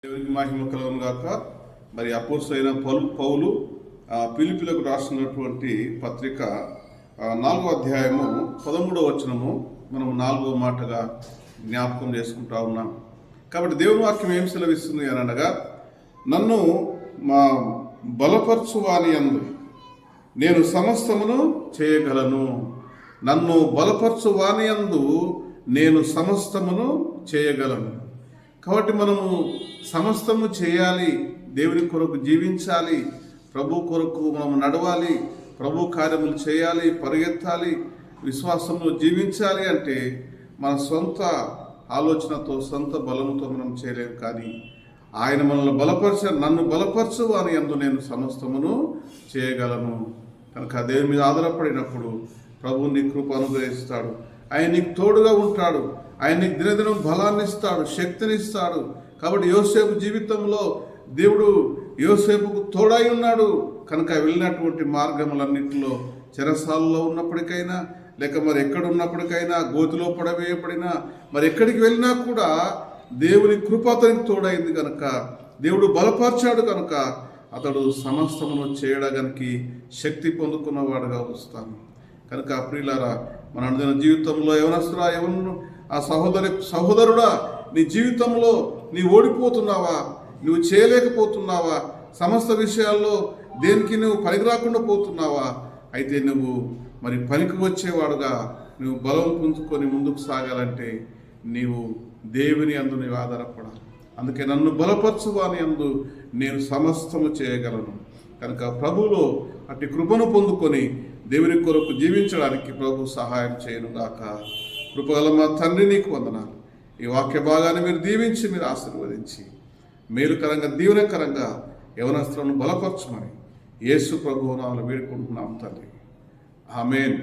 దేవునికి మహిమ కలుగును గాక. మరి అపోస్తలుడైన పౌలు ఫిలిప్పీలకు రాసినటువంటి పత్రిక 4వ అధ్యాయము 13వ వచనము మనం 4వ మాటగా జ్ఞాపకం చేసుకుంటా ఉన్నాం. కాబట్టి దేవుని వాక్యం ఏం సెలవిస్తుంది అని అనగా, నన్ను మా బలపరచువాని యందు నేను సమస్తమును చేయగలను. నన్ను బలపరచువాని యందు నేను సమస్తమును చేయగలను. కాబట్టి మనము సమస్తము చేయాలి, దేవుని కొరకు జీవించాలి, ప్రభు కొరకు మనం నడవాలి, ప్రభు కార్యములు చేయాలి, పరిగెత్తాలి, విశ్వాసంలో జీవించాలి అంటే మన సొంత ఆలోచనతో సొంత బలముతో మనం చేయలేము. కానీ ఆయన మనల్ని నన్ను బలపరచు అని యందు నేను సమస్తమును చేయగలను. కనుక దేవుని మీద ఆధారపడినప్పుడు ప్రభు నీ కృప అనుగ్రహిస్తాడు. ఆయన నీకు తోడుగా ఉంటాడు. ఆయన నీకు దినదినం బలాన్ని ఇస్తాడు, శక్తిని ఇస్తాడు. కాబట్టి యోసేపు జీవితంలో దేవుడు యోసేపుకు తోడై ఉన్నాడు. కనుక వెళ్ళినటువంటి మార్గములన్నింటిలో చెరసాలలో ఉన్నప్పటికైనా, లేక మరి ఎక్కడ ఉన్నప్పటికైనా, గోతిలో పడవేయబడినా, మరి ఎక్కడికి వెళ్ళినా కూడా దేవుని కృప అతనికి తోడైంది కనుక, దేవుడు బలపరిచాడు కనుక అతడు సమస్తమును చేయడానికి శక్తి పొందుకున్నవాడుగా వస్తాను. కనుక ప్రియులారా, మన అనుదిన జీవితంలో యవనస్తుడా, ఆ సహోదరుడా, నీ జీవితంలో నీ ఓడిపోతున్నావా? నువ్వు చేయలేకపోతున్నావా? సమస్త విషయాల్లో దేనికి నువ్వు పనికి రాకుండా పోతున్నావా? అయితే నువ్వు మరి పనికి వచ్చేవాడుగా నువ్వు బలం పుంజుకొని ముందుకు సాగాలంటే నీవు దేవుని యందు నీవు ఆధారపడాలి. అందుకే నన్ను బలపరచువాని యందు నేను సమస్తము చేయగలను. కనుక ప్రభువులో అట్టి కృపను పొందుకొని దేవుని కొరకు జీవించడానికి ప్రభు సహాయం చేయనుగాక. కృపగల మా తండ్రి, నీకు వందనాలు. ఈ వాక్య భాగాన్ని మీరు దీవించి, మీరు ఆశీర్వదించి మేలుకరంగా, దీవెనకరంగా యవనస్తులను బలపరచమని యేసు ప్రభువు నామమున వేడుకుంటున్నాం తండ్రి. ఆమేన్.